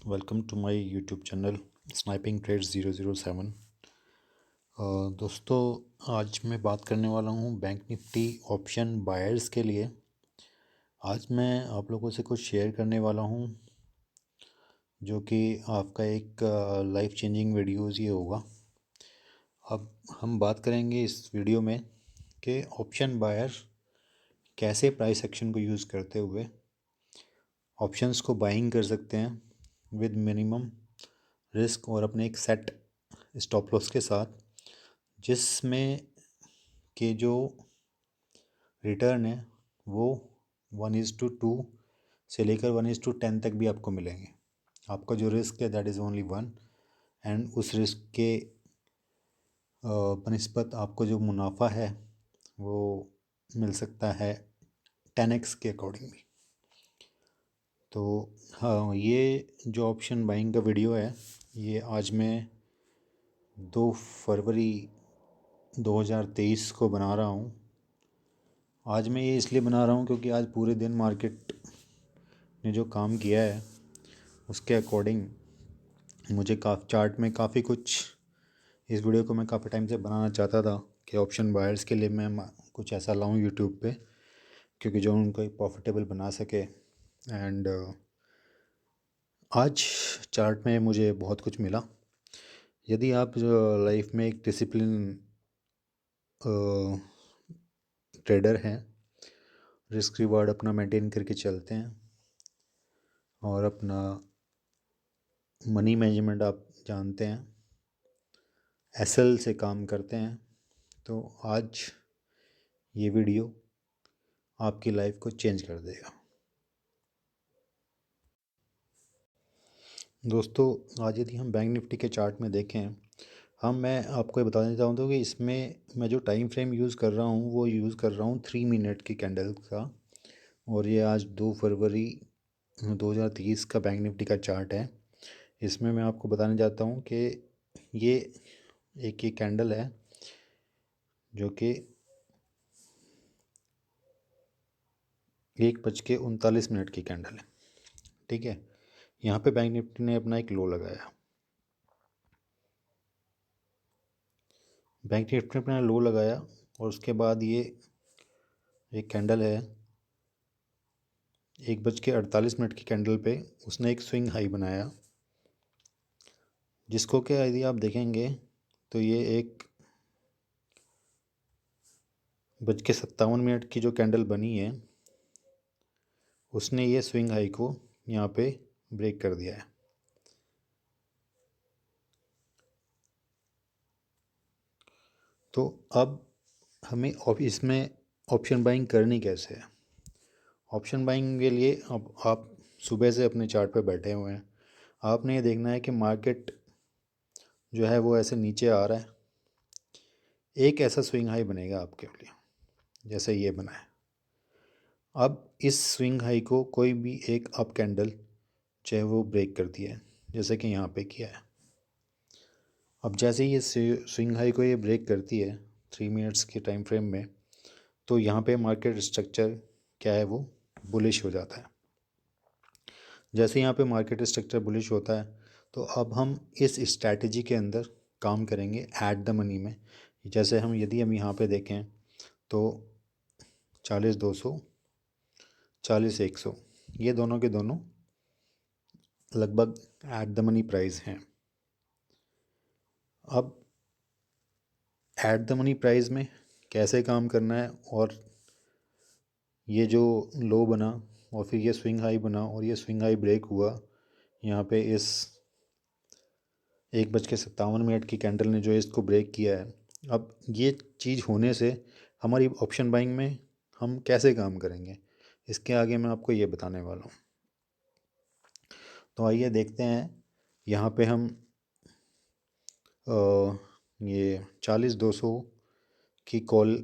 Welcome to my YouTube channel sniping trades 007। दोस्तों, आज मैं बात करने वाला हूँ बैंक निफ्टी ऑप्शन बायर्स के लिए। आज मैं आप लोगों से कुछ शेयर करने वाला हूँ जो कि आपका एक लाइफ चेंजिंग वीडियोज़ ये होगा। अब हम बात करेंगे इस वीडियो में कि ऑप्शन बायर कैसे प्राइस एक्शन को यूज़ करते हुए ऑप्शंस को बाइंग कर सकते हैं विद मिनिमम रिस्क और अपने एक सेट स्टॉप लॉस के साथ, जिसमें के जो रिटर्न है वो 1:2 से लेकर 1:10 तक भी आपको मिलेंगे। आपका जो रिस्क है दैट इज़ ओनली 1, एंड उस रिस्क के बनिस्बत आपको जो मुनाफा है वो मिल सकता है 10x के अकॉर्डिंगली। तो हाँ, ये जो ऑप्शन बाइंग का वीडियो है ये आज मैं 2 फरवरी 2023 को बना रहा हूँ। आज मैं ये इसलिए बना रहा हूँ क्योंकि आज पूरे दिन मार्केट ने जो काम किया है उसके अकॉर्डिंग मुझे चार्ट में काफ़ी कुछ, इस वीडियो को मैं काफ़ी टाइम से बनाना चाहता था कि ऑप्शन बायर्स के लिए मैं कुछ ऐसा लाऊं यूट्यूब पे, क्योंकि जो उनको प्रॉफिटेबल बना सके। एंड आज चार्ट में मुझे बहुत कुछ मिला। यदि आप लाइफ में एक डिसिप्लिन ट्रेडर हैं, रिस्क रिवार्ड अपना मेंटेन करके चलते हैं और अपना मनी मैनेजमेंट आप जानते हैं, एसएल से काम करते हैं, तो आज ये वीडियो आपकी लाइफ को चेंज कर देगा। दोस्तों, आज यदि हम बैंक निफ्टी के चार्ट में देखें, मैं आपको ये बता देता हूँ तो कि इसमें मैं जो टाइम फ्रेम यूज़ कर रहा हूँ वो यूज़ कर रहा हूँ 3 मिनट की कैंडल का, और ये आज 2 फरवरी 2030 का बैंक निफ्टी का चार्ट है। इसमें मैं आपको बताने जाता हूँ कि ये एक कैंडल है जो कि 1:39 की कैंडल है। ठीक है, यहाँ पे बैंक निफ्टी ने अपना एक लो लगाया। बैंक निफ्टी ने अपना लो लगाया और उसके बाद ये एक कैंडल है 1:48 की कैंडल पे उसने एक स्विंग हाई बनाया, जिसको कि यदि आप देखेंगे तो ये 1:57 की जो कैंडल बनी है उसने ये स्विंग हाई को यहाँ पे ब्रेक कर दिया है। तो अब हमें इसमें ऑप्शन बाइंग करनी कैसे है। ऑप्शन बाइंग के लिए अब आप सुबह से अपने चार्ट पे बैठे हुए हैं, आपने ये देखना है कि मार्केट जो है वो ऐसे नीचे आ रहा है, एक ऐसा स्विंग हाई बनेगा आपके लिए जैसे ये बना है। अब इस स्विंग हाई को कोई भी एक अप कैंडल चाहे वो ब्रेक करती है, जैसे कि यहाँ पे किया है। अब जैसे ही ये स्विंग हाई को ये ब्रेक करती है 3 मिनट्स के टाइम फ्रेम में, तो यहाँ पे मार्केट स्ट्रक्चर क्या है वो बुलिश हो जाता है। जैसे यहाँ पे मार्केट स्ट्रक्चर बुलिश होता है तो अब हम इस स्ट्रैटेजी के अंदर काम करेंगे ऐट द मनी में। जैसे यदि हम यहाँ पे देखें तो 40-200, 40-100, ये दोनों के दोनों लगभग ऐट द मनी प्राइस हैं। अब ऐट द मनी प्राइस में कैसे काम करना है, और ये जो लो बना और फिर ये स्विंग हाई बना और ये स्विंग हाई ब्रेक हुआ यहाँ पे इस 1:57 की कैंडल ने जो इसको ब्रेक किया है। अब ये चीज़ होने से हमारी ऑप्शन बाइंग में हम कैसे काम करेंगे, इसके आगे मैं आपको ये बताने वाला हूँ। तो आइए देखते हैं। यहाँ पे हम ये 40-200 की कॉल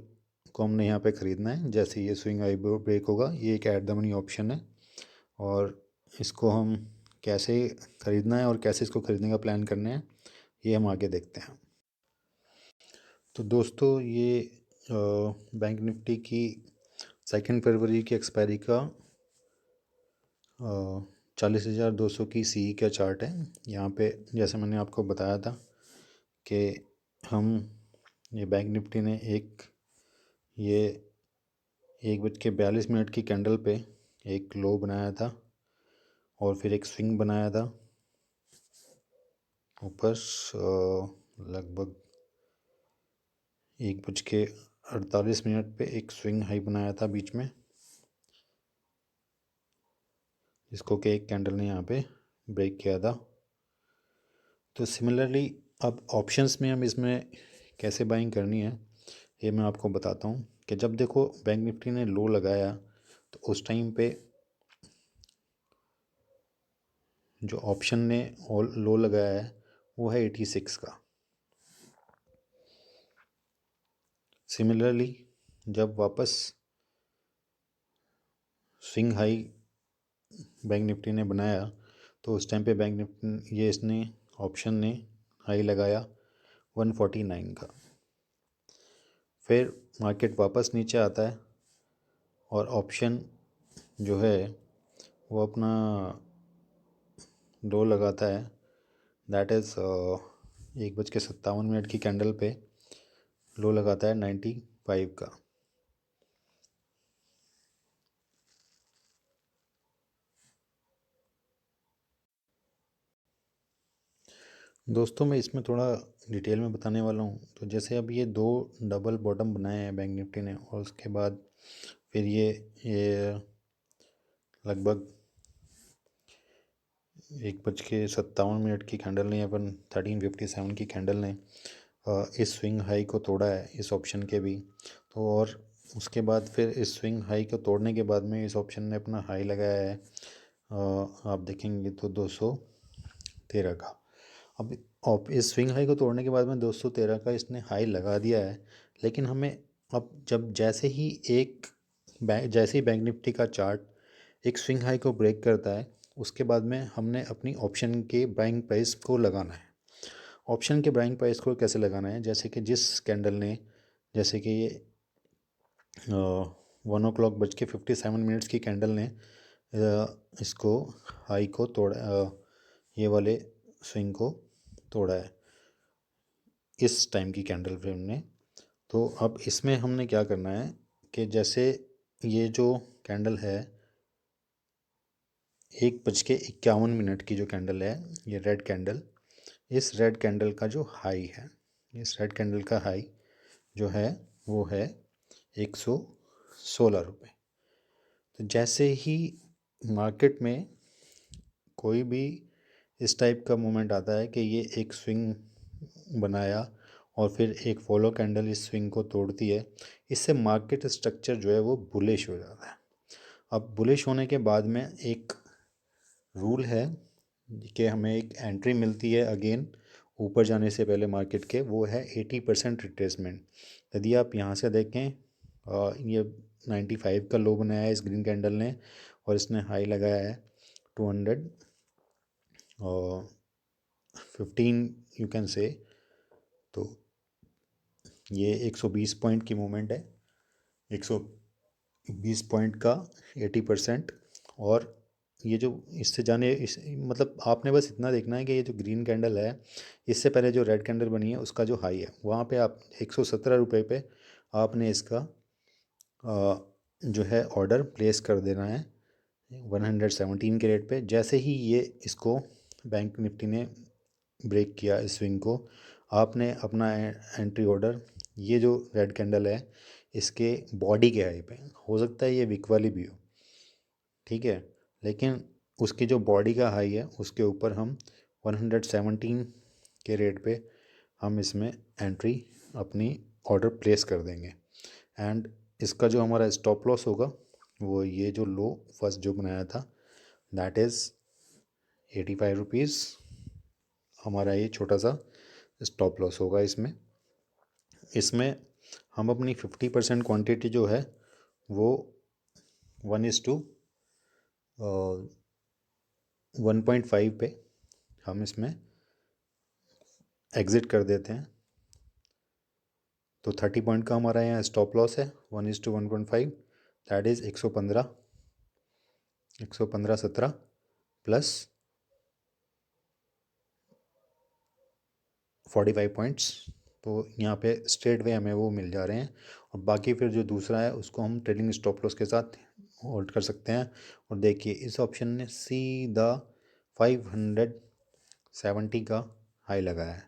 को हमने यहाँ पे ख़रीदना है। जैसे ये स्विंग हाई ब्रेक होगा, ये एक एट द मनी ऑप्शन है, और इसको हम कैसे ख़रीदना है और कैसे इसको ख़रीदने का प्लान करना है ये हम आगे देखते हैं। तो दोस्तों, ये बैंक निफ्टी की 2 फरवरी की एक्सपायरी का 40,200 की सी का चार्ट है। यहाँ पे जैसे मैंने आपको बताया था कि हम ये बैंक निफ्टी ने ये 1:42 की कैंडल पे एक लो बनाया था और फिर एक स्विंग बनाया था ऊपर लगभग 1:48 पे एक स्विंग हाई बनाया था बीच में, जिसको कि एक कैंडल ने यहाँ पे ब्रेक किया था। तो सिमिलरली अब ऑप्शंस में हम इसमें कैसे बाइंग करनी है ये मैं आपको बताता हूँ कि जब देखो बैंक निफ्टी ने लो लगाया तो उस टाइम पे जो ऑप्शन ने लो लगाया है वो है 86 का। सिमिलरली जब वापस स्विंग हाई बैंक निफ्टी ने बनाया तो उस टाइम पे बैंक निफ्टी इसने ऑप्शन ने हाई लगाया 149 का। फिर मार्केट वापस नीचे आता है और ऑप्शन जो है वो अपना लो लगाता है, दैट इज़ 1:57 की कैंडल पे लो लगाता है 95 का। दोस्तों मैं इसमें थोड़ा डिटेल में बताने वाला हूँ। तो जैसे अब ये 2 डबल बॉटम बनाए हैं बैंक निफ्टी ने और उसके बाद फिर ये लगभग 1:57 की कैंडल ने अपन 1357 की कैंडल ने इस स्विंग हाई को तोड़ा है इस ऑप्शन के भी। तो और उसके बाद फिर इस स्विंग हाई को तोड़ने के बाद में इस ऑप्शन ने अपना हाई लगाया है, आप देखेंगे तो 213 का। अब इस स्विंग हाई को तोड़ने के बाद में 213 का इसने हाई लगा दिया है, लेकिन हमें अब जैसे ही बैंक निफ्टी का चार्ट एक स्विंग हाई को ब्रेक करता है उसके बाद में हमने अपनी ऑप्शन के बाइंग प्राइस को लगाना है। ऑप्शन के बाइंग प्राइस को कैसे लगाना है, जैसे कि जिस कैंडल ने जैसे कि ये 1:57 की कैंडल ने इसको हाई को तोड़ा, ये वाले स्विंग को तोड़ा है इस टाइम की कैंडल फ्रेम ने। तो अब इसमें हमने क्या करना है कि जैसे ये जो कैंडल है 1:51 की जो कैंडल है, ये रेड कैंडल, इस रेड कैंडल का जो हाई है, इस रेड कैंडल का हाई जो है वो है 116 रुपये। तो जैसे ही मार्केट में कोई भी इस टाइप का मोमेंट आता है कि ये एक स्विंग बनाया और फिर एक फॉलो कैंडल इस स्विंग को तोड़ती है, इससे मार्केट स्ट्रक्चर जो है वो बुलिश हो जाता है। अब बुलिश होने के बाद में एक रूल है कि हमें एक एंट्री मिलती है अगेन ऊपर जाने से पहले मार्केट के, वो है 80% रिट्रेसमेंट। यदि आप यहाँ से देखें ये 95 का लो बनाया है इस ग्रीन कैंडल ने और इसने हाई लगाया है 215 यू कैन से। तो ये 120 पॉइंट की मूवमेंट है, 120 पॉइंट का 80%। और ये जो इससे जाने इस मतलब आपने बस इतना देखना है कि ये जो ग्रीन कैंडल है इससे पहले जो रेड कैंडल बनी है उसका जो हाई है वहाँ पे आप 117 रुपये पे आपने इसका जो है ऑर्डर प्लेस कर देना है 117 के रेट पे। जैसे ही ये इसको बैंक निफ्टी ने ब्रेक किया इस स्विंग को, आपने अपना एंट्री ऑर्डर ये जो रेड कैंडल है इसके बॉडी के हाई पे, हो सकता है ये वीक वाली भी हो, ठीक है, लेकिन उसकी जो बॉडी का हाई है उसके ऊपर हम 117 के रेट पे हम इसमें एंट्री अपनी ऑर्डर प्लेस कर देंगे। एंड इसका जो हमारा स्टॉप लॉस होगा वो ये जो लो फर्स्ट जो बनाया था दैट इज़ 85 रुपीज़, हमारा ये छोटा सा स्टॉप लॉस होगा। इसमें हम अपनी 50% क्वांटिटी जो है वो 1:1.5 पे हम इसमें एग्ज़िट कर देते हैं। तो 30 पॉइंट का हमारा यहाँ स्टॉप लॉस है 1:1.5, दैट इज़ 115 17 प्लस 45 पॉइंट्स। तो यहाँ पे स्ट्रेट वे हमें वो मिल जा रहे हैं, और बाकी फिर जो दूसरा है उसको हम ट्रेलिंग स्टॉप लॉस के साथ होल्ड कर सकते हैं। और देखिए इस ऑप्शन ने सीधा 570 का हाई लगाया है।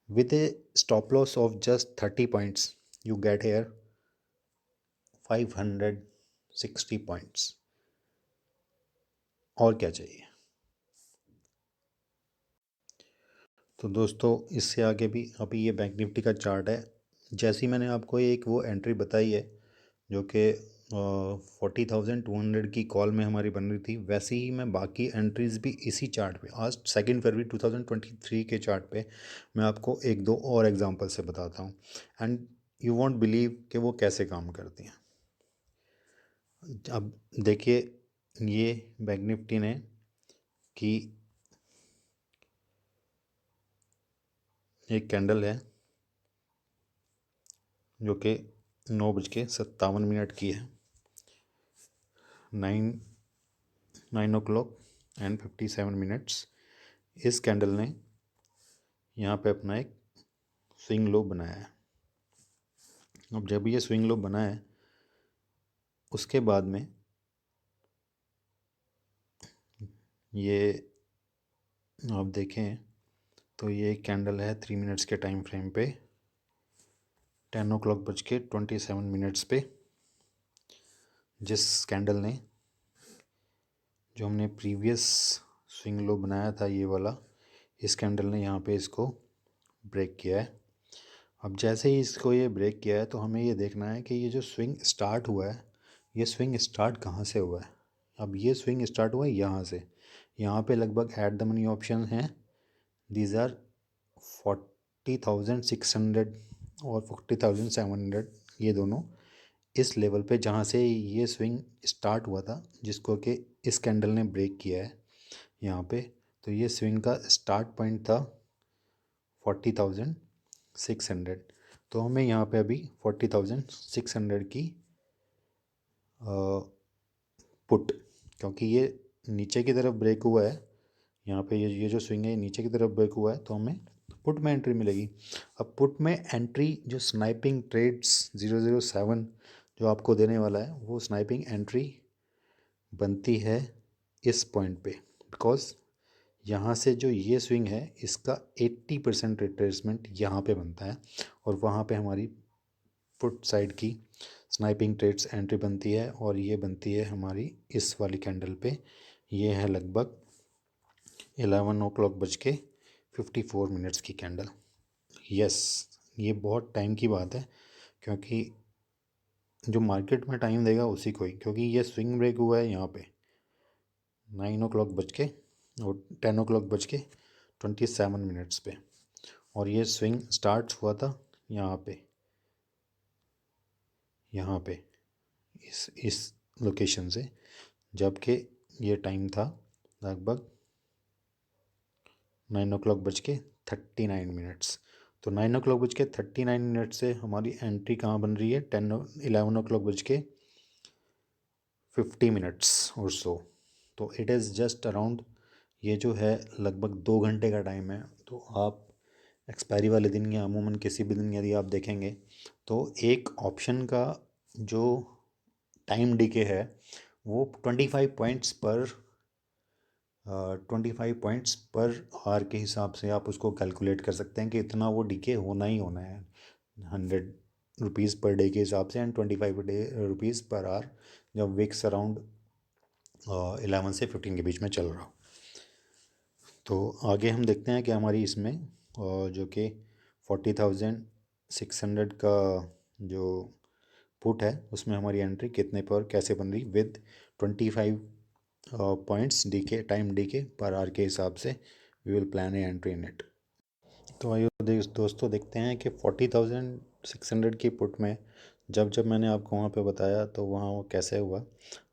With A stop loss of just 30 points you get here 560 points. और क्या चाहिए। तो दोस्तों इससे आगे भी अभी ये बैंक निफ्टी का चार्ट है। जैसे ही मैंने आपको एक वो एंट्री बताई है जो कि 40,200 की कॉल में हमारी बन रही थी, वैसे ही मैं बाकी एंट्रीज भी इसी चार्ट पे आज 2 फरवरी 2023 के चार्ट पे मैं आपको एक दो और एग्जांपल से बताता हूँ, एंड यू वॉन्ट बिलीव कि वो कैसे काम करती हैं। अब देखिए ये बैंक निफ्टी ने कि एक कैंडल है जो कि 9:57 की है, 9:57 इस कैंडल ने यहाँ पे अपना एक स्विंग लो बनाया है। अब जब ये स्विंग लो बना है उसके बाद में ये आप देखें तो ये कैंडल है 3 मिनट्स के टाइम फ्रेम पे 10:27 पे, जिस कैंडल ने जो हमने प्रीवियस स्विंग लो बनाया था ये वाला, इस कैंडल ने यहाँ पे इसको ब्रेक किया है। अब जैसे ही इसको ये ब्रेक किया है तो हमें ये देखना है कि ये जो स्विंग स्टार्ट हुआ है ये स्विंग स्टार्ट कहाँ से हुआ है। अब ये स्विंग स्टार्ट हुआ है यहाँ से। यहाँ पे लगभग ऐट द मनी ऑप्शन हैं, दीज आर 40,600 और 40,700, ये दोनों इस लेवल पे जहाँ से ये स्विंग स्टार्ट हुआ था जिसको कि इस कैंडल ने ब्रेक किया है यहाँ पे। तो ये स्विंग का स्टार्ट पॉइंट था 40,600। तो हमें यहाँ पे अभी 40,600 की पुट, क्योंकि ये नीचे की तरफ ब्रेक हुआ है यहाँ पे, ये जो स्विंग है नीचे की तरफ ब्रेक हुआ है तो हमें पुट में एंट्री मिलेगी। अब पुट में एंट्री जो स्नाइपिंग ट्रेड्स 007 जो आपको देने वाला है वो स्नाइपिंग एंट्री बनती है इस पॉइंट पे, बिकॉज यहाँ से जो ये स्विंग है इसका 80% रिट्रेसमेंट यहाँ पे बनता है, और वहाँ पे हमारी पुट साइड की स्नाइपिंग ट्रेड्स एंट्री बनती है, और ये बनती है हमारी इस वाली कैंडल पे। ये है लगभग 11:54 की कैंडल। यस, ये बहुत टाइम की बात है, क्योंकि जो मार्केट में टाइम देगा उसी को ही, क्योंकि ये स्विंग ब्रेक हुआ है यहाँ पे 9 और 10:27 पे, और ये स्विंग स्टार्ट हुआ था यहाँ पे इस लोकेशन से, जबकि ये टाइम था लगभग 9:39। तो 9:39 से हमारी एंट्री कहाँ बन रही है 11:50 और सो। तो इट इज़ जस्ट अराउंड, ये जो है लगभग 2 घंटे का टाइम है। तो आप एक्सपायरी वाले दिन या अमूमन किसी भी दिन यदि आप देखेंगे तो एक ऑप्शन का जो टाइम डीके है वो 25 पर आवर के हिसाब से आप उसको कैलकुलेट कर सकते हैं कि इतना वो डीके होना ही होना है 100 रुपीज़ पर डे के हिसाब से, एंड 25 रुपीज़ पर आवर जब विक्स अराउंड 11 से 15 के बीच में चल रहा हो। तो आगे हम देखते हैं कि हमारी इसमें जो कि 40,600 का जो पुट है उसमें हमारी एंट्री कितने पर कैसे बन रही with 25 points DK time DK पर आवर के हिसाब से we will plan a entry in it. तो आइए दोस्तों देखते हैं कि 40,600 की पुट में जब जब मैंने आपको वहाँ पे बताया तो वहाँ वो कैसे हुआ।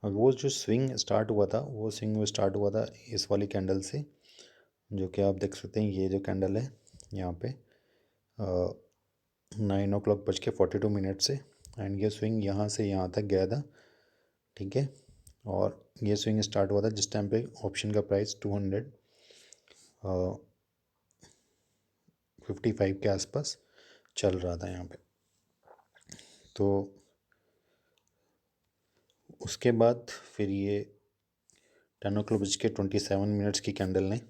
और वो जो स्विंग स्टार्ट हुआ था वो स्विंग स्टार्ट हुआ था इस वाली कैंडल से, जो कि आप देख सकते हैं ये जो कैंडल है यहाँ पे 9:42 से, एंड ये स्विंग यहाँ से यहाँ तक गया था, ठीक है। और ये स्विंग स्टार्ट हुआ था जिस टाइम पे ऑप्शन का प्राइस 255 के आसपास चल रहा था यहाँ पे। तो उसके बाद फिर ये 10:27 की कैंडल ने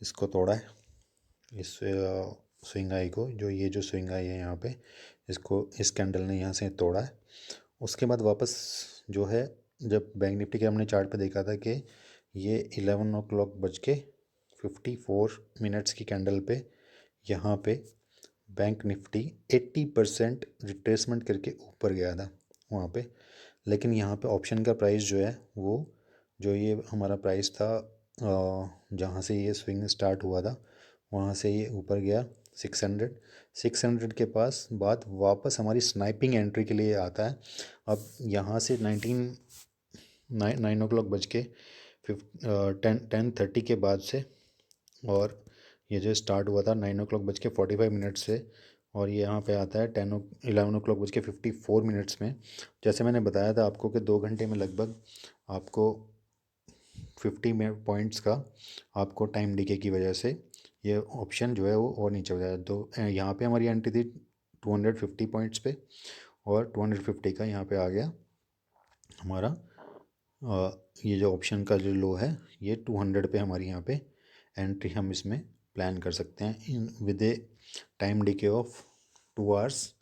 इसको तोड़ा है, इस स्विंग आई को, जो स्विंग आई है यहाँ पे, इसको इस कैंडल ने यहाँ से तोड़ा है। उसके बाद वापस जो है, जब बैंक निफ्टी के हमने चार्ट पे देखा था कि ये 11:54 की कैंडल पे यहाँ पे बैंक निफ्टी 80% रिट्रेसमेंट करके ऊपर गया था वहाँ पे। लेकिन यहाँ पे ऑप्शन का प्राइस जो है वो, जो ये हमारा प्राइस था जहाँ से ये स्विंग स्टार्ट हुआ था वहाँ से ये ऊपर गया 600 के पास, बात वापस हमारी स्नाइपिंग एंट्री के लिए आता है। अब यहाँ से 9 o'clock बज के 10:30 के बाद से, और ये जो स्टार्ट हुआ था 9 o'clock बज के 45 से, और ये यहाँ पे आता है 11 o'clock बज के 54 में। जैसे मैंने बताया था आपको कि 2 घंटे में लगभग आपको 50 पॉइंट्स का आपको टाइम डिके की वजह से ये ऑप्शन जो है वो और नीचे हो जाए। तो यहाँ पे हमारी एंट्री थी 250 पॉइंट्स पे, और 250 का यहाँ पे आ गया हमारा ये जो ऑप्शन का जो लो है, ये 200 पे हमारी यहाँ पे एंट्री हम इसमें प्लान कर सकते हैं in with A time decay of 2 hours.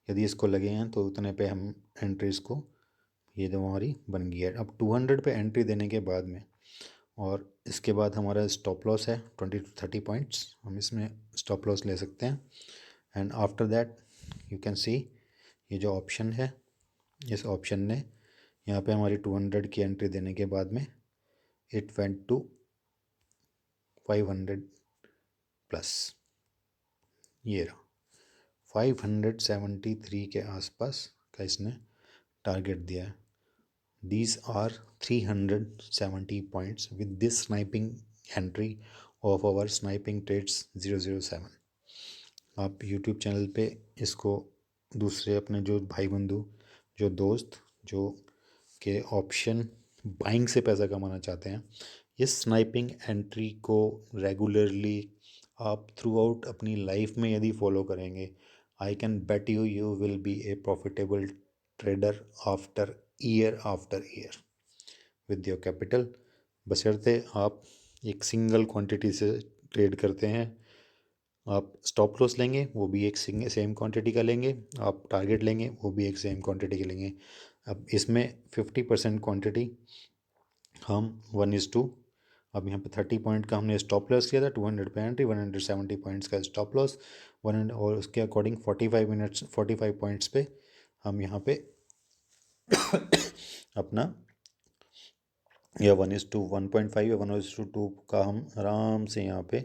यदि इसको लगे हैं तो उतने पे हम एंट्रीज को, ये तो हमारी बन गई है। अब 200 पे एंट्री देने के बाद में, और इसके बाद हमारा स्टॉप लॉस है 20 to 30 पॉइंट्स, हम इसमें स्टॉप लॉस ले सकते हैं। And after that you can see, ये जो ऑप्शन है, इस ऑप्शन ने यहाँ पे हमारी 200 की एंट्री देने के बाद में इट वेंट टू 500 प्लस, ये रहा 573 के आसपास का इसने टारगेट दिया है। These are 370 points with this sniping entry of our sniping trades 007। आप YouTube चैनल पे इसको दूसरे अपने जो भाई बंधु, जो दोस्त, जो के ऑप्शन बाइंग से पैसा कमाना चाहते हैं, इस स्नाइपिंग एंट्री को रेगुलरली आप थ्रू आउट अपनी लाइफ में यदि फॉलो करेंगे, I can bet you you will be a profitable trader after year with your capital, बशर्ते आप एक सिंगल क्वांटिटी से ट्रेड करते हैं। आप स्टॉप लॉस लेंगे वो भी एक सेम क्वांटिटी का लेंगे, आप टारगेट लेंगे वो भी एक सेम क्वांटिटी का लेंगे। अब इसमें 50% क्वांटिटी हम 1:2, अब यहाँ पे 30 पॉइंट का हमने स्टॉप लॉस किया था, 200 पे एंट्री, 170 पॉइंट्स का स्टॉप लॉस, और उसके अकॉर्डिंग 45 पॉइंट्स पे हम यहाँ पे अपना, या 1:1.5 या 1:2 का हम आराम से यहाँ पे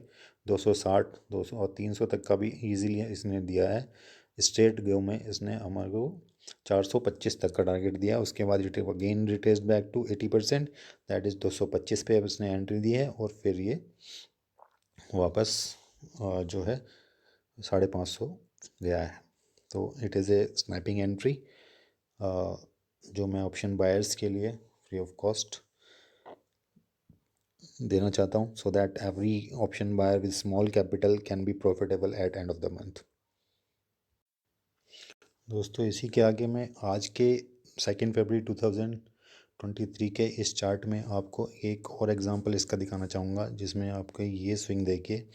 260, 200 और 300 तक का भी इजीली इसने दिया है। स्ट्रेट गो में इसने हमारे को 425 तक का टारगेट दिया। उसके बाद again retraced back to 80%, that is 225 पे अब इसने एंट्री दी है, और फिर ये वापस जो है 550 गया है। तो it is A snapping entry जो मैं ऑप्शन बायर्स के लिए फ्री ऑफ कॉस्ट देना चाहता हूँ, so that every option buyer with small capital can be profitable at end of the month. दोस्तों इसी के आगे मैं आज के 2 फरवरी 2023 के इस चार्ट में आपको एक और एग्जांपल इसका दिखाना चाहूँगा, जिसमें आपको ये स्विंग देखिए,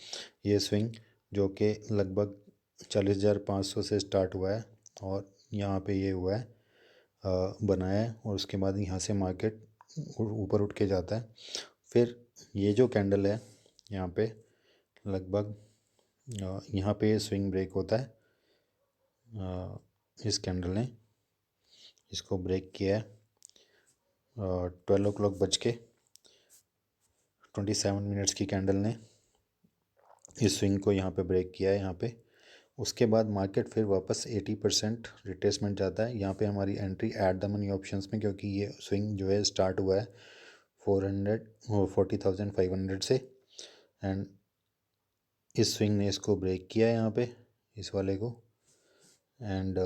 ये स्विंग जो कि लगभग 40,500 से स्टार्ट हुआ है, और यहाँ पे ये हुआ है बनाया है, और उसके बाद यहाँ से मार्केट ऊपर उठ के जाता है। फिर ये जो कैंडल है यहाँ पे लगभग यहाँ पे स्विंग ब्रेक होता है, इस कैंडल ने इसको ब्रेक किया है 12:27 की कैंडल ने इस स्विंग को यहाँ पे ब्रेक किया है यहाँ पे। उसके बाद मार्केट फिर वापस 80% रिट्रेसमेंट जाता है। यहाँ पे हमारी entry at the money options में, क्योंकि ये स्विंग जो है स्टार्ट हुआ है 40,500 से, एंड इस स्विंग ने इसको ब्रेक किया है यहाँ पे, इस वाले को, एंड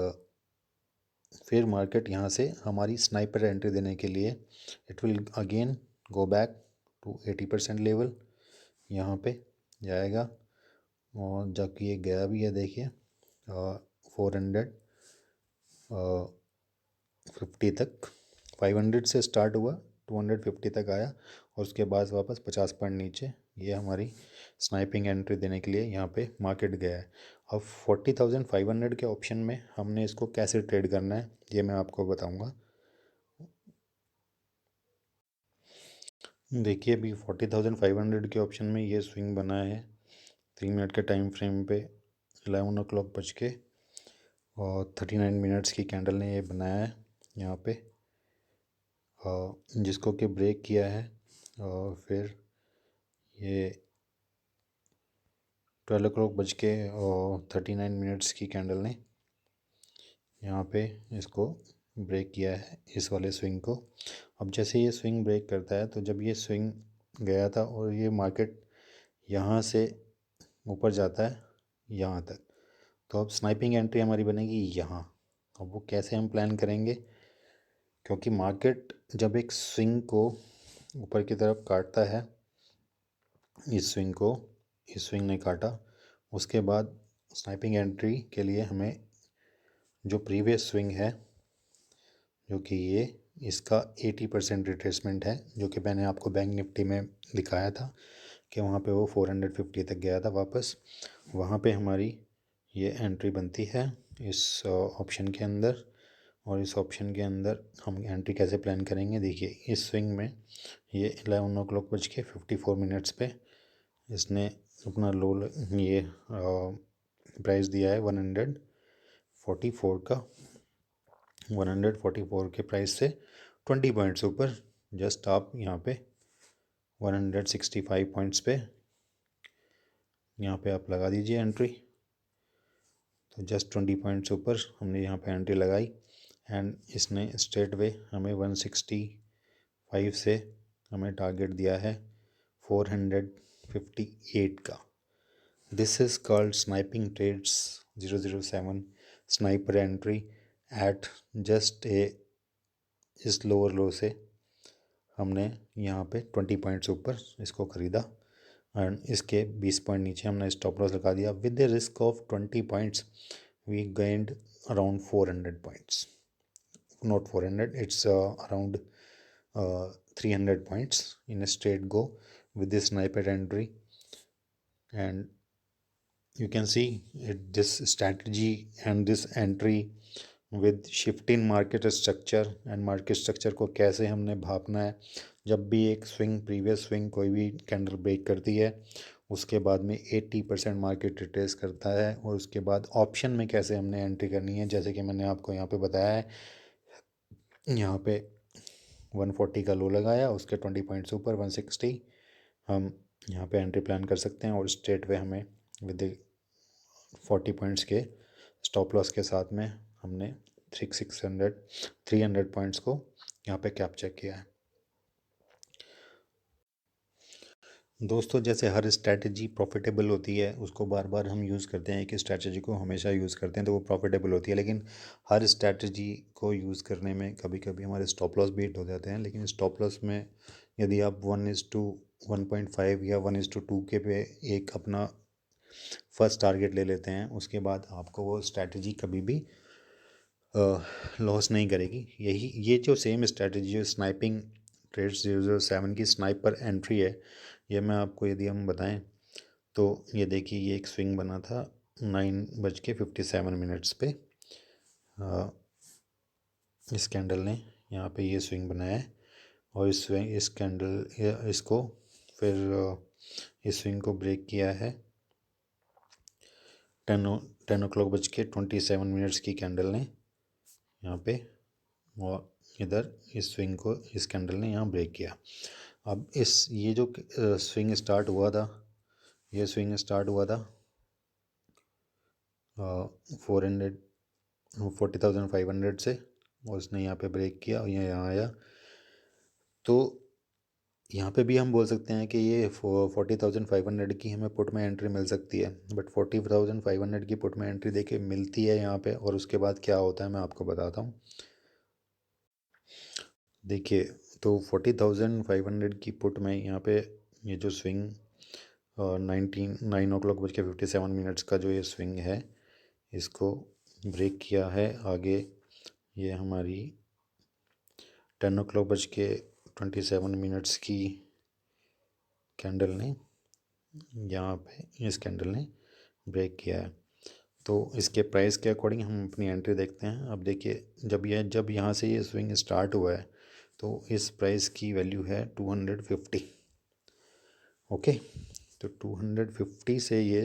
फिर मार्केट यहाँ से हमारी स्नाइपर एंट्री देने के लिए it will again go back to 80% level, यहाँ पे जाएगा। और जबकि ये गया भी है, देखिए 450 तक, 500 से स्टार्ट हुआ, 250 तक आया और उसके बाद वापस 50 पॉइंट नीचे। ये हमारी स्नाइपिंग एंट्री देने के लिए यहाँ पे मार्केट गया है। अब 40,500 के ऑप्शन में हमने इसको कैसे ट्रेड करना है ये मैं आपको बताऊंगा। देखिए अभी 40,500 के ऑप्शन में ये स्विंग बना है 3 मिनट के टाइम फ्रेम पे 11 o'clock बज के और 39 मिनट्स की कैंडल ने ये बनाया है यहाँ पे, जिसको कि ब्रेक किया है। और फिर ये 12 o'clock बज के और 39 मिनट्स की कैंडल ने यहाँ पे इसको ब्रेक किया है, इस वाले स्विंग को। अब जैसे ये स्विंग ब्रेक करता है, तो जब ये स्विंग गया था और ये मार्केट यहाँ से ऊपर जाता है यहाँ तक, तो अब स्नाइपिंग एंट्री हमारी बनेगी यहाँ। अब वो कैसे हम प्लान करेंगे, क्योंकि मार्केट जब एक स्विंग को ऊपर की तरफ काटता है, इस स्विंग को इस स्विंग ने काटा, उसके बाद स्नाइपिंग एंट्री के लिए हमें जो प्रीवियस स्विंग है, जो कि ये इसका 80% रिट्रेसमेंट है, जो कि मैंने आपको बैंक निफ्टी में दिखाया था कि वहाँ पे वो 450 तक गया था वापस, वहाँ पे हमारी ये एंट्री बनती है इस ऑप्शन के अंदर। और इस ऑप्शन के अंदर हम एंट्री कैसे प्लान करेंगे, देखिए इस स्विंग में ये 11 o'clock बज के 54 मिनट्स पे इसने अपना लो ये प्राइस दिया है 144 का, 144 के प्राइस से 20 पॉइंट्स ऊपर। जस्ट आप यहाँ पे 165 पॉइंट्स पे यहाँ पे आप लगा दीजिए एंट्री। तो जस्ट 20 पॉइंट्स ऊपर हमने यहाँ पे एंट्री लगाई एंड इसने स्ट्रेट वे हमें 165 से हमें टारगेट दिया है 458 का। This is called sniping trades 007 sniper entry at just a, इस लोअर लो से हमने यहाँ पे 20 पॉइंट्स ऊपर इसको ख़रीदा एंड इसके 20 पॉइंट नीचे हमने स्टॉप लॉस लगा दिया। With the risk of 20 points we gained around 400 points, not 400, it's around 300 points in a straight go with this sniper entry. And you can see this strategy and this entry with shift in market structure and market structure को कैसे हमने भापना है। जब भी एक swing previous swing कोई भी candle break करती है, उसके बाद में 80% मार्केट रिट्रेस करता है और उसके बाद ऑप्शन में कैसे हमने एंट्री करनी है, जैसे कि मैंने आपको यहाँ पे बताया है। यहाँ पे 140 का लो लगाया, उसके 20 पॉइंट्स ऊपर 160 हम यहाँ पे एंट्री प्लान कर सकते हैं और स्ट्रेट वे हमें विद 40 पॉइंट्स के स्टॉप लॉस के साथ में हमने 300 पॉइंट्स को यहाँ पे कैप्चर किया है। दोस्तों जैसे हर स्ट्रैटेजी प्रॉफिटेबल होती है, उसको बार बार हम यूज़ करते हैं, एक स्ट्रैटेजी को हमेशा यूज़ करते हैं तो वो प्रॉफिटेबल होती है, लेकिन हर स्ट्रैटेजी को यूज़ करने में कभी कभी हमारे स्टॉप लॉस भी हिट हो जाते हैं। लेकिन स्टॉप लॉस में यदि आप 1:1.5 या 1:2 के पे एक अपना फर्स्ट टारगेट ले लेते हैं, उसके बाद आपको वो स्ट्रैटेजी कभी भी लॉस नहीं करेगी। यही ये जो सेम स्ट्रैटेजी जो स्नाइपिंग ट्रेड्स 007 की स्नाइपर एंट्री है, ये मैं आपको यदि हम बताएं तो ये देखिए ये एक स्विंग बना था 9:57 पे। इस कैंडल ने यहाँ पे ये स्विंग बनाया है और इस कैंडल इसको फिर इस स्विंग को ब्रेक किया है 10 o'clock बज के 27 की कैंडल ने यहाँ पे, और इधर इस स्विंग को इस कैंडल ने यहाँ ब्रेक किया। अब ये जो स्विंग स्टार्ट हुआ था, ये स्विंग स्टार्ट हुआ था 40,500 से और उसने यहाँ पे ब्रेक किया और यहाँ आया। तो यहाँ पे भी हम बोल सकते हैं कि ये 40,500 की हमें पुट में एंट्री मिल सकती है, बट 40,500 की पुट में एंट्री देखिए मिलती है यहाँ पे, और उसके बाद क्या होता है मैं आपको बताता हूँ। देखिए, तो 40,500 की पुट में यहाँ पे ये जो स्विंग 9 o'clock/57 का जो ये स्विंग है, इसको ब्रेक किया है आगे। ये हमारी 10 o'clock/27 की कैंडल ने, यहाँ पे इस कैंडल ने ब्रेक किया है। तो इसके प्राइस के अकॉर्डिंग हम अपनी एंट्री देखते हैं। अब देखिए, जब यहाँ से ये स्विंग स्टार्ट हुआ है तो इस प्राइस की वैल्यू है 250। ओके, तो 250 से ये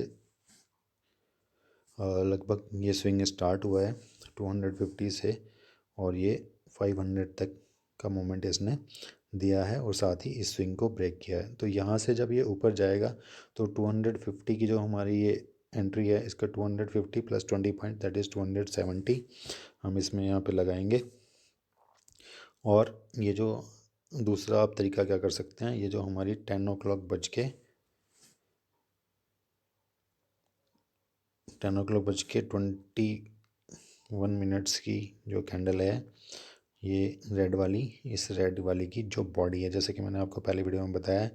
लगभग ये स्विंग स्टार्ट हुआ है 250 से, और ये 500 तक का मोमेंट इसने दिया है, और साथ ही इस स्विंग को ब्रेक किया है। तो यहाँ से जब ये ऊपर जाएगा तो 250 की जो हमारी ये एंट्री है, इसका 250 + 20 पॉइंट, दैट इज़ 270 हम इसमें यहाँ पे लगाएंगे। और ये जो दूसरा आप तरीका क्या कर सकते हैं, ये जो हमारी 10 o'clock/21 की जो कैंडल है, ये रेड वाली, इस रेड वाली की जो बॉडी है, जैसे कि मैंने आपको पहले वीडियो में बताया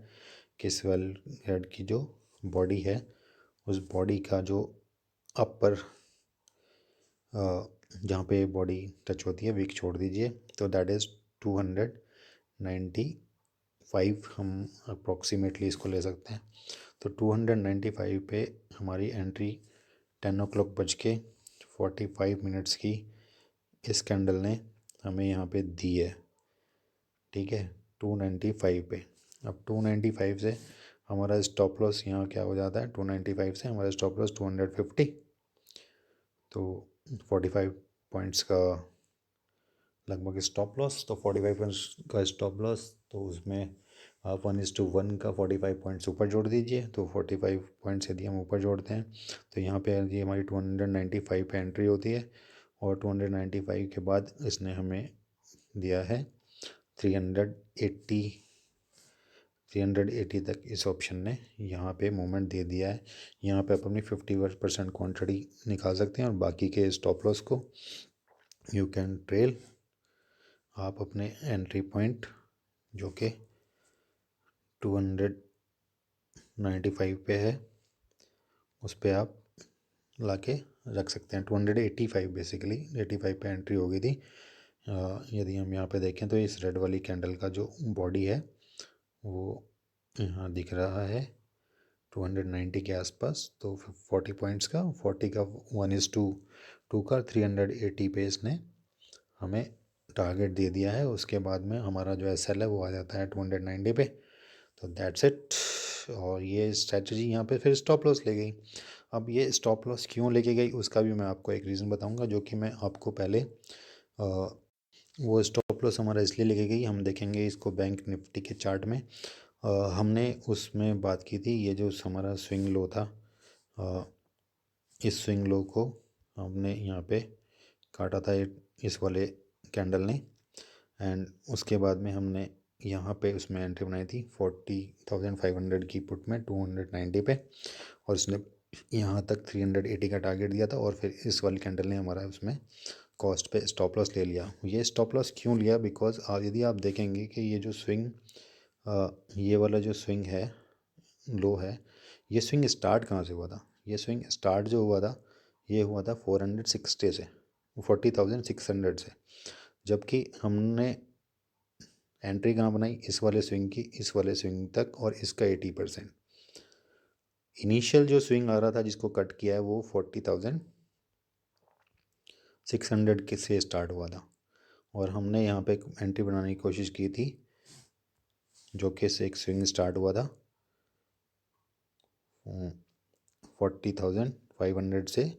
कि इस वाली रेड की जो बॉडी है, उस बॉडी का जो अपर जहाँ पे बॉडी टच होती है वीक छोड़ दीजिए, तो दैट इज़ 295 हम अप्रॉक्सीमेटली इसको ले सकते हैं। तो 295 पे हमारी एंट्री 10 o'clock/45 की इस कैंडल ने हमें यहाँ पे दी है, ठीक है, 295 पे। अब 295 से हमारा स्टॉप लॉस यहाँ क्या हो जाता है, 295 से हमारा स्टॉप लॉस 250, तो 45 पॉइंट्स का लगभग स्टॉप लॉस। तो 45 पॉइंट्स का स्टॉप लॉस, तो उसमें आप 1:1 का 45 पॉइंट्स ऊपर जोड़ दीजिए। तो 45 पॉइंट्स यदि हम ऊपर जोड़ते हैं तो यहाँ पे ये हमारी 295 पे एंट्री होती है, और 295 के बाद इसने हमें दिया है 380 380 तक इस ऑप्शन ने यहाँ पे मूवमेंट दे दिया है। यहाँ पे आप अपनी 50% क्वांटिटी निकाल सकते हैं, और बाकी के स्टॉप लॉस को यू कैन ट्रेल। आप अपने एंट्री पॉइंट जो कि 295 पे है, उस पर आप ला के रख सकते हैं। 285 बेसिकली 85 पे एंट्री हो गई थी। यदि हम यहाँ पे देखें तो इस रेड वाली कैंडल का जो बॉडी है वो यहाँ दिख रहा है 290 के आसपास। तो 40 पॉइंट्स का 40 का 1:2 का 380 पे इसने हमें टारगेट दे दिया है। उसके बाद में हमारा जो SL है वो आ जाता है 290 पे। तो दैट्स इट। और ये स्ट्रैटेजी यहाँ पे फिर स्टॉप लॉस ले गई। अब ये स्टॉप लॉस क्यों लेके गई उसका भी मैं आपको एक रीज़न बताऊंगा, जो कि मैं आपको पहले वो स्टॉप लॉस हमारा इसलिए लेके गई, हम देखेंगे इसको बैंक निफ्टी के चार्ट में। हमने उसमें बात की थी, ये जो हमारा स्विंग लो था, इस स्विंग लो को हमने यहाँ पे काटा था इस वाले कैंडल ने, एंड उसके बाद में हमने यहाँ पे उसमें एंट्री बनाई थी 40,500 की पुट में 290 पे, और उसने यहाँ तक 380 का टारगेट दिया था, और फिर इस वाली कैंडल ने हमारा उसमें कॉस्ट पे स्टॉप लॉस ले लिया। ये स्टॉप लॉस क्यों लिया, बिकॉज यदि आप देखेंगे कि ये जो स्विंग ये वाला जो स्विंग है, लो है, ये स्विंग स्टार्ट कहाँ से हुआ था, ये स्विंग स्टार्ट जो हुआ था ये हुआ था 460 से, 40,600 से, जबकि हमने एंट्री कहाँ बनाई, इस वाले स्विंग की इस वाले स्विंग तक, और इसका 80%। इनिशियल जो स्विंग आ रहा था जिसको कट किया है वो 40,600 के से स्टार्ट हुआ था, और हमने यहाँ पे एंट्री बनाने की कोशिश की थी, जो कि से एक स्विंग स्टार्ट हुआ था 40,500 से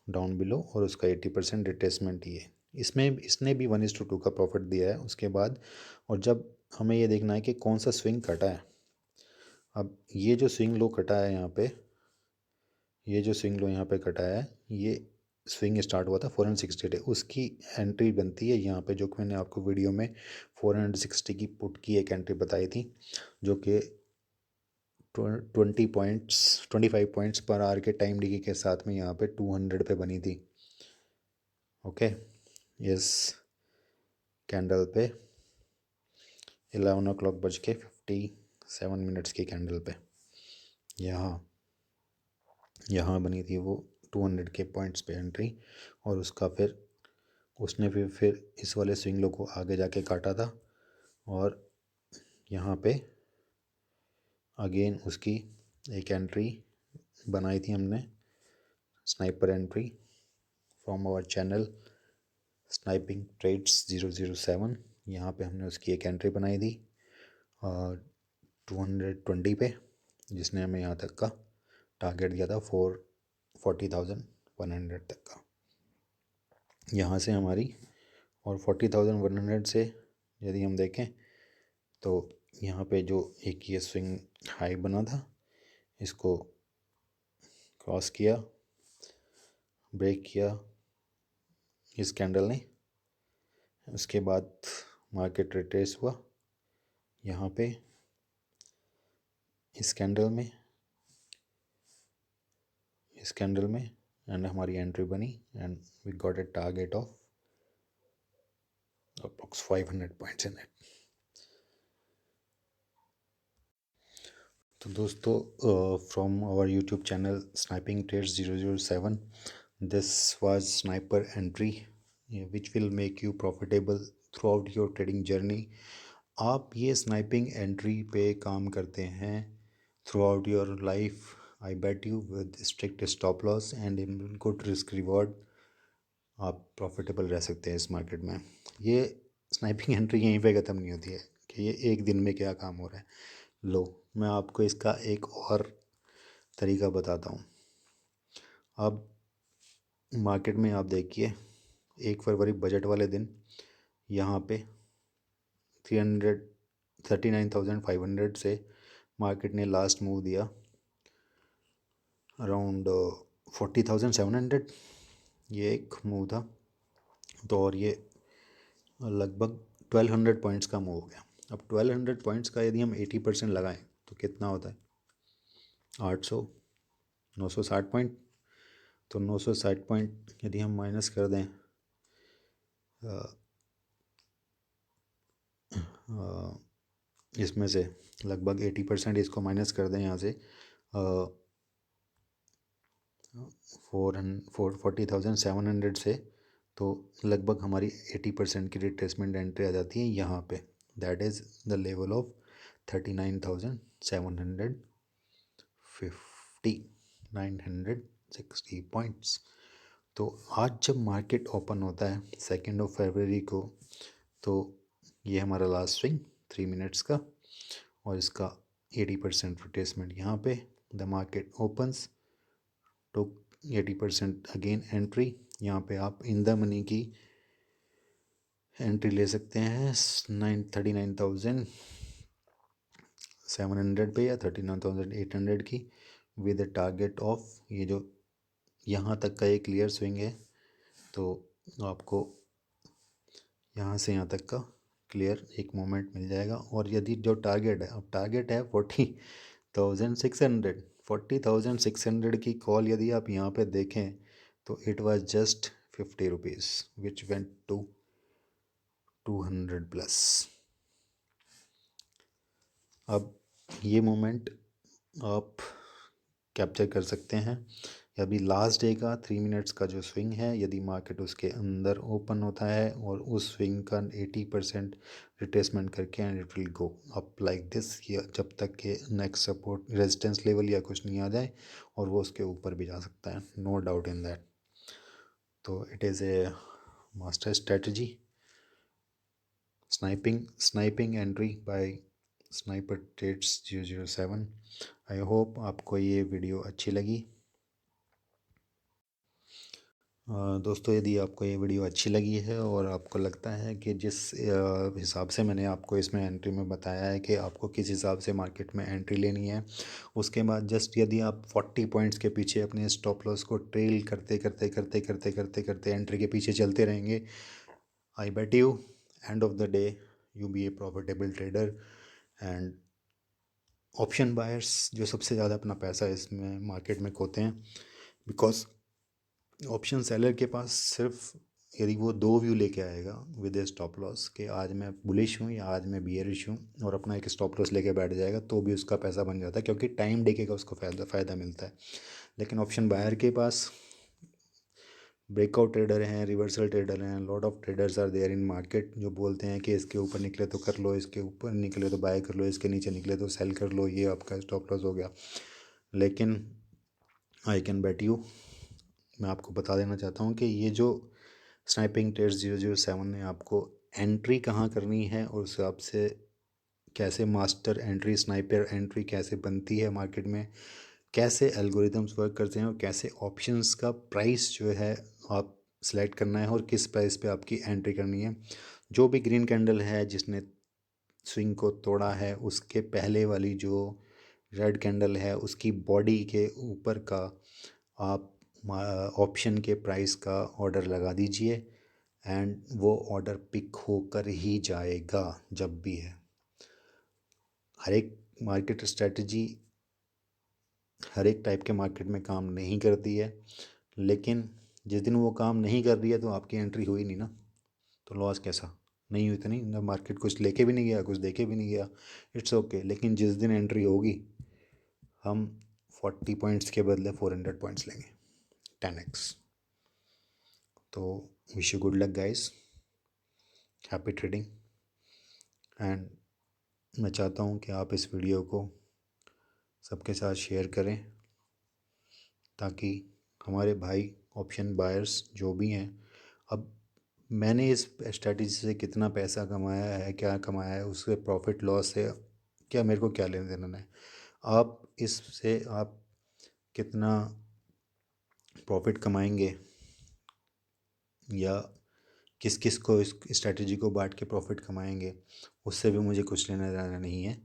डाउन बिलो, और उसका 80% रिट्रेसमेंट ही है। इसमें इसने भी 1:2 का प्रॉफिट दिया है उसके बाद। और जब हमें ये देखना है कि कौन सा स्विंग कटा है, अब ये जो स्विंग लो कटा है यहाँ पे, ये जो स्विंग लो यहाँ पे कटा है, ये स्विंग स्टार्ट हुआ था 468 है, उसकी एंट्री बनती है यहाँ पे, जो कि मैंने आपको वीडियो में 460 की पुट की एक एंट्री बताई थी, जो कि 25 पॉइंट्स पर आवर के टाइम डिके के साथ में यहाँ पे 200 पे बनी थी। ओके, इस कैंडल पे 11:57 की कैंडल पे यहाँ यहाँ बनी थी वो 200 के पॉइंट्स पे एंट्री, और उसका फिर उसने फिर इस वाले स्विंग लो को आगे जाके काटा था, और यहाँ पे अगेन उसकी एक एंट्री बनाई थी हमने, sniper entry from our channel sniping trades 007। यहाँ पे हमने उसकी एक एंट्री बनाई थी 220 पे, जिसने हमें यहाँ तक का टारगेट दिया था 40,100 तक का। यहाँ से हमारी, और 40,100 से यदि हम देखें तो यहाँ पे जो एक ये स्विंग हाई बना था, इसको क्रॉस किया, ब्रेक किया इस कैंडल ने, उसके बाद मार्केट रिट्रेस हुआ यहाँ पे इस कैंडल में एंड हमारी एंट्री बनी, and we got a target of approx 500 points in it. तो दोस्तों, from our YouTube channel sniping trades 007, this was sniper entry which will make you profitable throughout your trading journey. आप ये sniping entry पे काम करते हैं throughout your life, I bet you with strict stop loss and in good risk reward आप profitable रह सकते हैं इस मार्केट में। ये स्नाइपिंग एंट्री यहीं पे ख़त्म नहीं होती है कि ये एक दिन में क्या काम हो रहा है। लो, मैं आपको इसका एक और तरीका बताता हूँ। अब मार्केट में आप देखिए 1 फरवरी बजट वाले दिन यहाँ पे 39,500 से मार्केट ने लास्ट मूव दिया अराउंड 40,700, ये एक मूव था। तो और ये लगभग 1,200 पॉइंट्स का मूव हो गया। अब 1,200 पॉइंट्स का यदि हम 80% लगाएं तो कितना होता है? 800, 960 पॉइंट। तो 960 पॉइंट यदि हम माइनस कर दें इसमें से, लगभग 80% इसको माइनस कर दें यहाँ से 40,700 से, तो लगभग हमारी 80% की रिट्रेसमेंट एंट्री आ जाती है यहाँ पे। That is the level of 39,750, 960 points. तो आज जब मार्केट ओपन होता है 2 फरवरी को, तो ये हमारा लास्ट स्विंग 3 मिनट्स का, और इसका 80% रिट्रेसमेंट यहाँ पे। द मार्केट ओपन्स तो 80% अगेन एंट्री, यहाँ पे आप इन द मनी की एंट्री ले सकते हैं 39,700 पे या 39,800 की, विद अ टारगेट ऑफ, ये जो यहाँ तक का एक क्लियर स्विंग है, तो आपको यहाँ से यहाँ तक का क्लियर एक मोमेंट मिल जाएगा। और यदि जो टारगेट है, अब टारगेट है 40,600, 40,600 की कॉल यदि आप यहाँ पे देखें तो it was just 50 rupees which went to 200 plus. अब ये मोमेंट आप कैप्चर कर सकते हैं। अभी लास्ट डे का 3 मिनट्स का जो स्विंग है, यदि मार्केट उसके अंदर ओपन होता है और उस स्विंग का 80% रिट्रेसमेंट करके, and it will go up like this, जब तक कि नेक्स्ट सपोर्ट रेजिस्टेंस लेवल या कुछ नहीं आ जाए, और वो उसके ऊपर भी जा सकता है, नो डाउट इन दैट। तो it is a master strategy, sniping entry by sniper trades 007। I hope आपको ये वीडियो अच्छी लगी। दोस्तों, यदि आपको ये वीडियो अच्छी लगी है और आपको लगता है कि जिस हिसाब से मैंने आपको इसमें एंट्री में बताया है कि आपको किस हिसाब से मार्केट में एंट्री लेनी है, उसके बाद जस्ट यदि आप 40 पॉइंट्स के पीछे अपने स्टॉप लॉस को ट्रेल करते करते करते करते करते करते एंट्री के पीछे चलते रहेंगे, I bet you end of the day you be a profitable trader. And option buyers जो सबसे ज़्यादा अपना पैसा इसमें मार्केट में खोते हैं, बिकॉज ऑप्शन सेलर के पास सिर्फ यदि वो दो व्यू लेके आएगा विद ए स्टॉप लॉस कि आज मैं बुलिश हूँ या आज मैं बियरिश हूँ, और अपना एक स्टॉप लॉस लेके बैठ जाएगा, तो भी उसका पैसा बन जाता है, क्योंकि टाइम डेके का उसको फ़ायदा मिलता है। लेकिन ऑप्शन बायर के पास ब्रेकआउट ट्रेडर हैं, रिवर्सल ट्रेडर हैं, lot of traders are there in market, जो बोलते हैं कि इसके ऊपर निकले तो कर लो, इसके ऊपर निकले तो बाय कर लो, इसके नीचे निकले तो सेल कर लो, ये आपका स्टॉप लॉस हो गया। लेकिन आई कैन बेट यू, मैं आपको बता देना चाहता हूँ कि ये जो स्नाइपिंग ट्रेड्स 007 ने आपको एंट्री कहाँ करनी है और उस हिसाब से कैसे मास्टर एंट्री, स्नाइपर एंट्री कैसे बनती है मार्केट में, कैसे एल्गोरिदम्स वर्क करते हैं और कैसे ऑप्शंस का प्राइस जो है आप सेलेक्ट करना है और किस प्राइस पे आपकी एंट्री करनी है। जो भी ग्रीन कैंडल है जिसने स्विंग को तोड़ा है, उसके पहले वाली जो रेड कैंडल है उसकी बॉडी के ऊपर का आप ऑप्शन के प्राइस का ऑर्डर लगा दीजिए, एंड वो ऑर्डर पिक होकर ही जाएगा जब भी है। हर एक मार्केट स्ट्रेटजी हर एक टाइप के मार्केट में काम नहीं करती है, लेकिन जिस दिन वो काम नहीं कर रही है तो आपकी एंट्री हुई नहीं ना, तो लॉस कैसा? नहीं हुई तो नहीं ना, मार्केट कुछ लेके भी नहीं गया, कुछ देके भी नहीं गया, इट्स ओके। लेकिन जिस दिन एंट्री होगी हम 40 पॉइंट्स के बदले 400 पॉइंट्स लेंगे, 10x। तो wish you good luck guys, happy trading. And मैं चाहता हूँ कि आप इस वीडियो को सबके साथ शेयर करें, ताकि हमारे भाई ऑप्शन बायर्स जो भी हैं, अब मैंने इस स्ट्रेटजी से कितना पैसा कमाया है, क्या कमाया है, उससे प्रॉफिट लॉस है क्या, मेरे को क्या लेने देना है। आप इससे आप कितना प्रॉफिट कमाएंगे या किस किस को इस स्ट्रेटजी को बांट के प्रॉफिट कमाएंगे, उससे भी मुझे कुछ लेना देना नहीं है।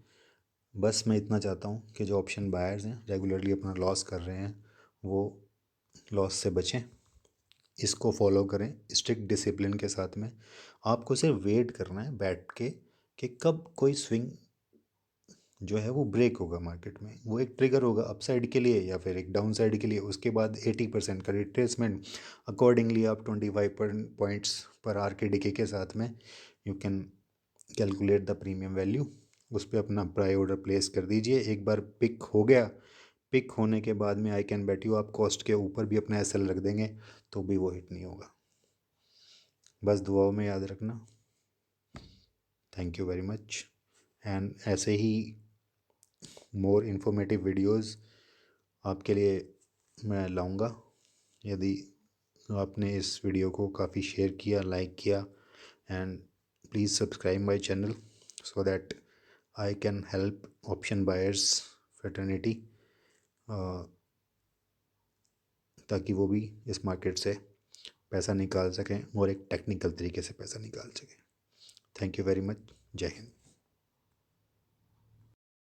बस मैं इतना चाहता हूँ कि जो ऑप्शन बायर्स हैं रेगुलरली अपना लॉस कर रहे हैं, वो लॉस से बचें, इसको फॉलो करें स्ट्रिक्ट डिसिप्लिन के साथ में। आपको सिर्फ वेट करना है बैठ के कि कब कोई स्विंग जो है वो ब्रेक होगा मार्केट में, वो एक ट्रिगर होगा अपसाइड के लिए या फिर एक डाउन साइड के लिए। उसके बाद 80% का रिट्रेसमेंट, अकॉर्डिंगली आप 25 पॉइंट्स पर आर के डीके के साथ में you can calculate the premium value, उस पर अपना बाय ऑर्डर प्लेस कर दीजिए। एक बार पिक हो गया, पिक होने के बाद में आई कैन बेट यू आप कॉस्ट के ऊपर भी अपना एसएल रख देंगे तो भी वो हिट नहीं होगा। बस दुआओं में याद रखना। Thank you very much. And ऐसे ही मोर इन्फॉर्मेटिव वीडियोस आपके लिए मैं लाऊंगा। यदि आपने इस वीडियो को काफ़ी शेयर किया, लाइक किया, and please subscribe my channel so that I can help option buyers fraternity, ताकि वो भी इस मार्केट से पैसा निकाल सकें और एक टेक्निकल तरीके से पैसा निकाल सकें। Thank you very much. जय हिंद।